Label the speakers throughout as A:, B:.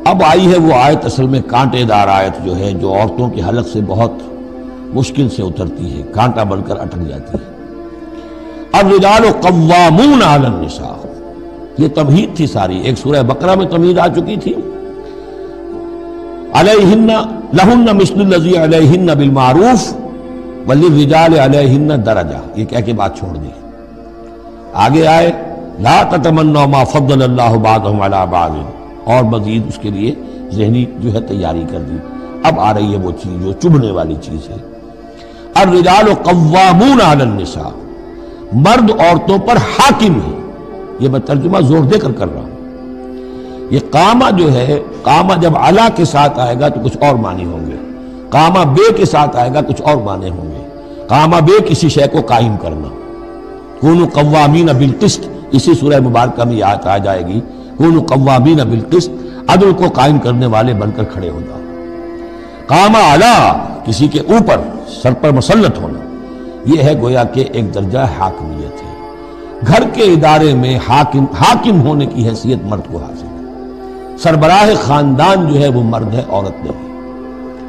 A: اب آئی ہے وہ آیت اصل میں کانٹے دار آیت جو ہے، جو عورتوں کے حلق سے بہت مشکل سے اترتی ہے، کانٹا بن کر اٹک جاتی ہے۔ الرجال قوامون علی النساء، یہ تمہید تھی ساری، ایک سورہ بقرہ میں تمہید آ چکی تھی، علیہن لہن مثل الذی علیہن بالمعروف وللرجال علیہن درجہ، یہ کہہ کے بات چھوڑ دی۔ آگے آئے لا تتمنوا ما فضل اللہ بعضهم علی بعض، اور مزید اس کے لیے ذہنی جو ہے تیاری کر دی۔ اب آ رہی ہے وہ چیز جو چبھنے والی چیز ہے، الرجال قوامون علی النساء، مرد عورتوں پر حاکم ہے۔ یہ میں ترجمہ زور دے کر رہا ہوں۔ یہ قامہ جو ہے، قامہ جب علا کے ساتھ آئے گا تو کچھ اور معنی ہوں گے، قامہ بے کے ساتھ آئے گا کچھ اور معنی ہوں گے۔ قامہ بے کسی شے کو قائم کرنا، کونوا قوامین بالقسط، اسی سورہ مبارکہ میں یہ آیت آ جائے گی، کونوا قوامین بالقسط، عدل کو قائم کرنے والے بن کر کھڑے ہو جاؤ۔ قامہ علا، کسی کے اوپر، سر پر مسلط ہونا، یہ ہے گویا کہ ایک درجہ حاکمیت ہے۔ گھر کے ادارے میں حاکم ہونے کی حیثیت مرد کو حاصل ہے۔ سربراہ خاندان جو ہے وہ مرد ہے، عورت نہیں۔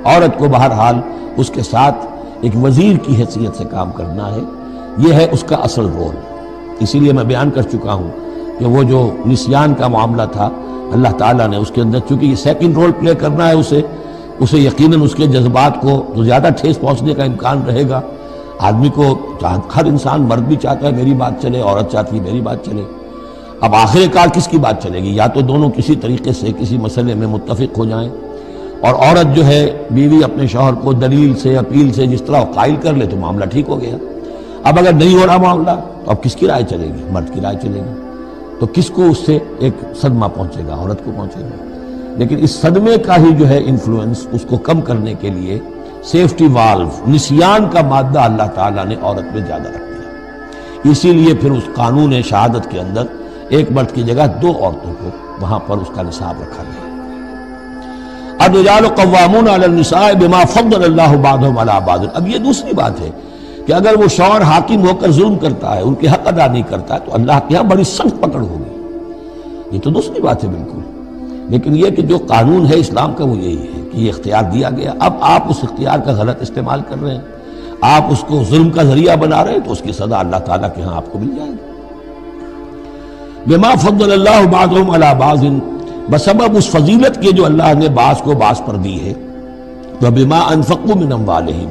A: عورت کو بہرحال اس کے ساتھ ایک وزیر کی حیثیت سے کام کرنا ہے، یہ ہے اس کا اصل رول۔ اسی لیے میں بیان کر چکا ہوں کہ وہ جو نسیان کا معاملہ تھا، اللہ تعالیٰ نے اس کے اندر چونکہ یہ سیکنڈ رول پلے کرنا ہے اسے یقیناً اس کے جذبات کو جو زیادہ ٹھیس پہنچنے کا امکان رہے گا۔ آدمی کو ہر انسان، مرد بھی چاہتا ہے میری بات چلے، عورت چاہتی ہے میری بات چلے۔ اب آخر کار کس کی بات چلے گی؟ یا تو دونوں کسی طریقے سے کسی مسئلے میں متفق ہو جائیں، اور عورت جو ہے بیوی اپنے شوہر کو دلیل سے، اپیل سے جس طرح قائل کر لے تو معاملہ ٹھیک ہو گیا۔ اب اگر نہیں ہو رہا معاملہ تو اب کس کی رائے چلے گی؟ مرد کی رائے چلے گی۔ تو کس کو اس سے ایک صدمہ پہنچے گا؟ عورت کو پہنچے گا۔ لیکن اس صدمے کا ہی جو ہے انفلوئنس، اس کو کم کرنے کے لیے سیفٹی والو، نسیان کا مادہ اللہ تعالیٰ نے عورت میں زیادہ رکھ دیا۔ اسی لیے پھر اس قانون شہادت کے اندر ایک مرد کی جگہ 2 عورتوں کو وہاں پر اس کا نصاب رکھا گیا۔ الرجال قوامون علی النساء بما فضل اللہ بعضهم علی بعض۔ اب یہ دوسری بات ہے کہ اگر وہ شوہر حاکم ہو کر ظلم کرتا ہے، ان کے حق ادا نہیں کرتا ہے، تو اللہ کے ہاں بڑی سخت پکڑ ہوگی۔ یہ تو دوسری بات ہے بالکل۔ لیکن یہ کہ جو قانون ہے اسلام کا وہ یہی ہے کہ یہ اختیار دیا گیا، اب آپ اس اختیار کا غلط استعمال کر رہے ہیں، آپ اس کو ظلم کا ذریعہ بنا رہے ہیں، تو اس کی سزا اللہ تعالیٰ کے ہاں آپ کو مل جائے گی۔ بما فضل اللہ بعضهم علی بعض، بسبب اس فضیلت کے جو اللہ نے بعض کو بعض پر دی ہے، وبما انفقوا من اموالہم،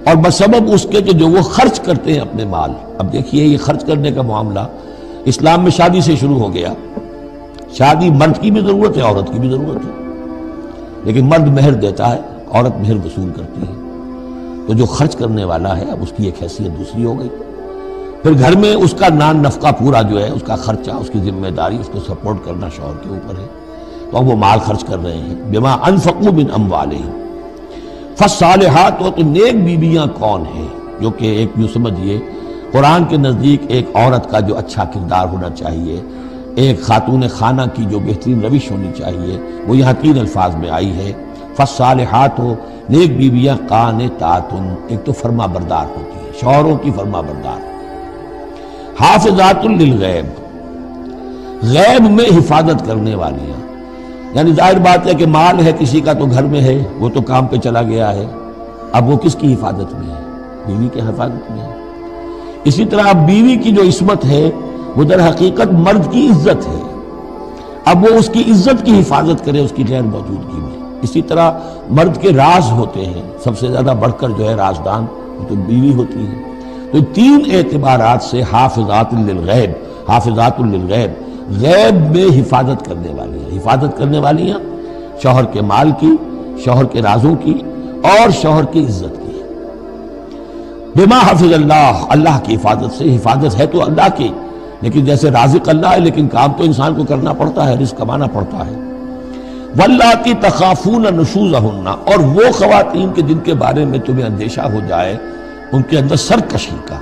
A: اور بسبب اس کے کہ جو وہ خرچ کرتے ہیں اپنے مال۔ اب دیکھیے یہ خرچ کرنے کا معاملہ اسلام میں شادی سے شروع ہو گیا۔ شادی مرد کی بھی ضرورت ہے، عورت کی بھی ضرورت ہے، لیکن مرد مہر دیتا ہے، عورت مہر وصول کرتی ہے۔ تو جو خرچ کرنے والا ہے اب اس کی ایک حیثیت دوسری ہو گئی۔ پھر گھر میں اس کا نان نفقہ پورا جو ہے، اس کا خرچہ، اس کی ذمہ داری، اس کو سپورٹ کرنا شوہر کے اوپر ہے، تو اب وہ مال خرچ کر رہے ہیں۔ بما انفقوا من اموالہم، فالصالحات، تو نیک بیویاں کون ہیں؟ جو کہ ایک یوں سمجھیے قرآن کے نزدیک ایک عورت کا جو اچھا کردار ہونا چاہیے، ایک خاتون خانہ کی جو بہترین روش ہونی چاہیے، وہ یہاں 3 الفاظ میں آئی ہے۔ فالصالحات، نیک بیویاں قانتات، ایک تو فرما بردار ہوتی ہے، شوہروں کی فرما بردار۔ حافظات للغیب، غیب میں حفاظت کرنے والیاں، یعنی ظاہر بات ہے کہ مال ہے کسی کا تو گھر میں ہے، وہ تو کام پہ چلا گیا ہے، اب وہ کس کی حفاظت میں ہے؟ بیوی کی حفاظت میں ہے۔ اسی طرح اب بیوی کی جو عصمت ہے وہ در حقیقت مرد کی عزت ہے، اب وہ اس کی عزت کی حفاظت کرے اس کی غیر موجودگی میں۔ اسی طرح مرد کے راز ہوتے ہیں، سب سے زیادہ بڑھ کر جو ہے رازدان وہ تو بیوی ہوتی ہے۔ تو 3 اعتبارات سے حافظات للغیب، حافظات للغیب، غیب میں حفاظت کرنے والی ہیں۔ حفاظت کرنے والی ہیں شوہر کے مال کی، شوہر کے رازوں کی، اور شوہر کی عزت کی۔ بما حفظ اللہ، اللہ کی حفاظت سے۔ حفاظت ہے تو اللہ کی، لیکن جیسے رازق اللہ ہے، لیکن کام تو انسان کو کرنا پڑتا ہے، رزق کمانا پڑتا ہے۔ واللاتی تخافون نشوزہن، اور وہ خواتین کے جن کے بارے میں تمہیں اندیشہ ہو جائے ان کے اندر سرکشی کا،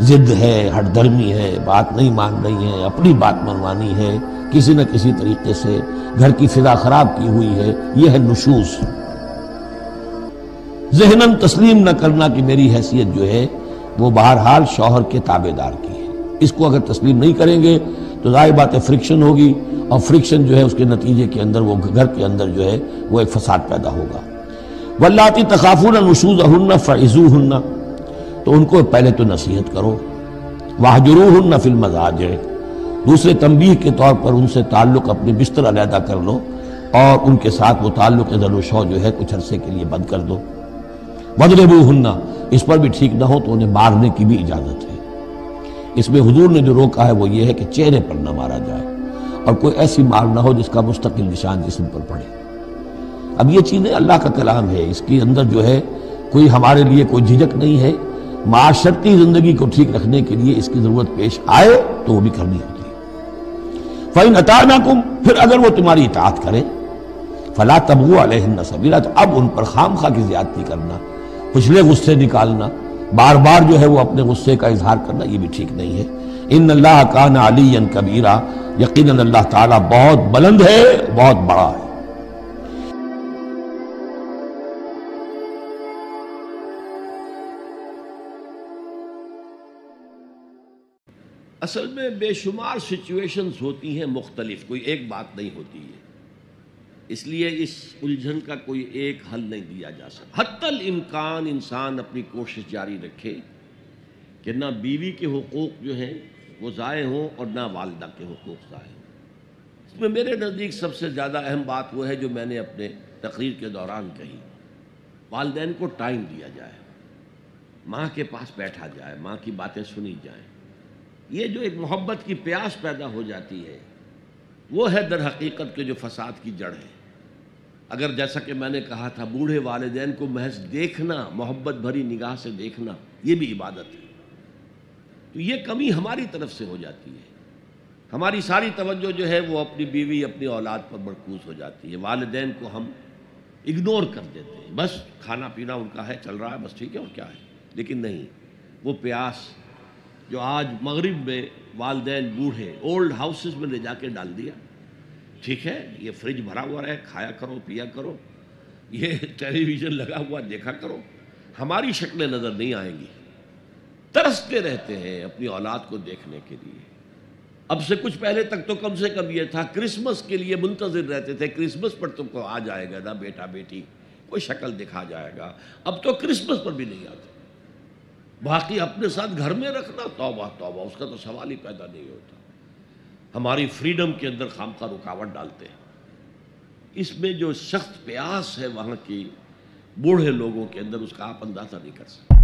A: ضد ہے، ہٹ درمی ہے، بات نہیں مان رہی ہے، اپنی بات منوانی ہے، کسی نہ کسی طریقے سے گھر کی فضا خراب کی ہوئی ہے، یہ ہے نشوز۔ ذہناً تسلیم نہ کرنا کہ میری حیثیت جو ہے وہ بہرحال شوہر کے تابع دار کی ہے، اس کو اگر تسلیم نہیں کریں گے تو ظاہر بات ہے فرکشن ہوگی، اور فرکشن جو ہے اس کے نتیجے کے اندر وہ گھر کے اندر جو ہے وہ ایک فساد پیدا ہوگا۔ واللاتی تخافون نشوزہن فعظوہن، تو ان کو پہلے تو نصیحت کرو، واہجروہن فی المضاجع، دوسرے تنبیہ کے طور پر ان سے تعلق اپنے بستر علیحدہ کر لو، اور ان کے ساتھ وہ تعلق ذل و شو جو ہے کچھ عرصے کے لیے بند کر دو۔ وَاضْرِبُوهُنَّ، اس پر بھی ٹھیک نہ ہو تو انہیں مارنے کی بھی اجازت ہے۔ اس میں حضور نے جو روکا ہے وہ یہ ہے کہ چہرے پر نہ مارا جائے، اور کوئی ایسی مار نہ ہو جس کا مستقل نشان جسم پر پڑے۔ اب یہ چیزیں اللہ کا کلام ہے، اس کے اندر جو ہے کوئی ہمارے لیے کوئی جھجک نہیں ہے، معاشرتی زندگی کو ٹھیک رکھنے کے لیے اس کی ضرورت پیش آئے تو وہ بھی کرنی ہوتی ہے۔ فَإِنْ أَطَعْنَكُمْ، پھر اگر وہ تمہاری اطاعت کریں، فَلَا تَبْغُوا عَلَيْهِنَّ سَبِيلًا، تو اب ان پر خام خواہ کی زیادتی کرنا، پچھلے غصے نکالنا، بار بار جو ہے وہ اپنے غصے کا اظہار کرنا، یہ بھی ٹھیک نہیں ہے۔ ان اللہ کان علیٰ کبیرہ، یقیناً اللہ تعالیٰ بہت بلند ہے، بہت بڑا ہے۔ اصل میں بے شمار سچویشنز ہوتی ہیں مختلف، کوئی ایک بات نہیں ہوتی ہے، اس لیے اس الجھن کا کوئی ایک حل نہیں دیا جا سکتا۔ حتی الامکان انسان اپنی کوشش جاری رکھے کہ نہ بیوی کے حقوق جو ہیں وہ ضائع ہوں اور نہ والدہ کے حقوق ضائع ہوں۔ اس میں میرے نزدیک سب سے زیادہ اہم بات وہ ہے جو میں نے اپنے تقریر کے دوران کہی، والدین کو ٹائم دیا جائے، ماں کے پاس بیٹھا جائے، ماں کی باتیں سنی جائیں۔ یہ جو ایک محبت کی پیاس پیدا ہو جاتی ہے وہ ہے در حقیقت کے جو فساد کی جڑ ہے۔ اگر جیسا کہ میں نے کہا تھا بوڑھے والدین کو محض دیکھنا، محبت بھری نگاہ سے دیکھنا، یہ بھی عبادت ہے، تو یہ کمی ہماری طرف سے ہو جاتی ہے۔ ہماری ساری توجہ جو ہے وہ اپنی بیوی، اپنی اولاد پر مرکوز ہو جاتی ہے، والدین کو ہم اگنور کر دیتے ہیں، بس کھانا پینا ان کا ہے، چل رہا ہے، بس ٹھیک ہے، اور کیا ہے۔ لیکن نہیں، وہ پیاس جو آج مغرب میں والدین بوڑھے اولڈ ہاؤسز میں لے جا کے ڈال دیا، ٹھیک ہے یہ فریج بھرا ہوا رہے، کھایا کرو، پیا کرو، یہ ٹیلی ویژن لگا ہوا دیکھا کرو، ہماری شکلیں نظر نہیں آئیں گی۔ ترستے رہتے ہیں اپنی اولاد کو دیکھنے کے لیے۔ اب سے کچھ پہلے تک تو کم سے کم یہ تھا، کرسمس کے لیے منتظر رہتے تھے، کرسمس پر تم کو آ جائے گا نا بیٹا بیٹی، کوئی شکل دکھا جائے گا۔ اب تو کرسمس پر بھی نہیں آتے، باقی اپنے ساتھ گھر میں رکھنا، توبہ توبہ، اس کا تو سوال ہی پیدا نہیں ہوتا۔ ہماری فریڈم کے اندر خامخواہ رکاوٹ ڈالتے ہیں۔ اس میں جو سخت پیاس ہے وہاں کی بوڑھے لوگوں کے اندر، اس کا آپ اندازہ نہیں کر سکتے۔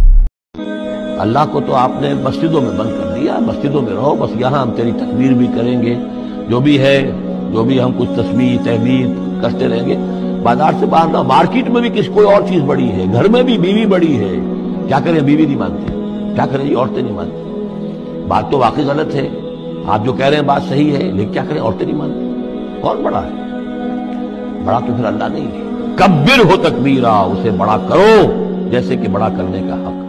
A: اللہ کو تو آپ نے مسجدوں میں بند کر دیا، مسجدوں میں رہو، بس یہاں ہم تیری تکبیر بھی کریں گے، جو بھی ہے، جو بھی ہم کچھ تسبیح تحمید کرتے رہیں گے، بازار سے باہر نہ، مارکیٹ میں بھی کوئی اور چیز بڑی ہے، گھر میں بھی بیوی بڑی ہے، کیا کریں، بیوی نہیں مانتی، کیا کریں جی، عورتیں نہیں مانتی۔ بات تو واقعی غلط ہے، آپ جو کہہ رہے ہیں بات صحیح ہے، لیکن کیا کریں، عورتیں نہیں مانتی۔ کون بڑا ہے؟ بڑا تو پھر اللہ نہیں ہے۔ کبر ہو تکبیرہ، اسے بڑا کرو جیسے کہ بڑا کرنے کا حق۔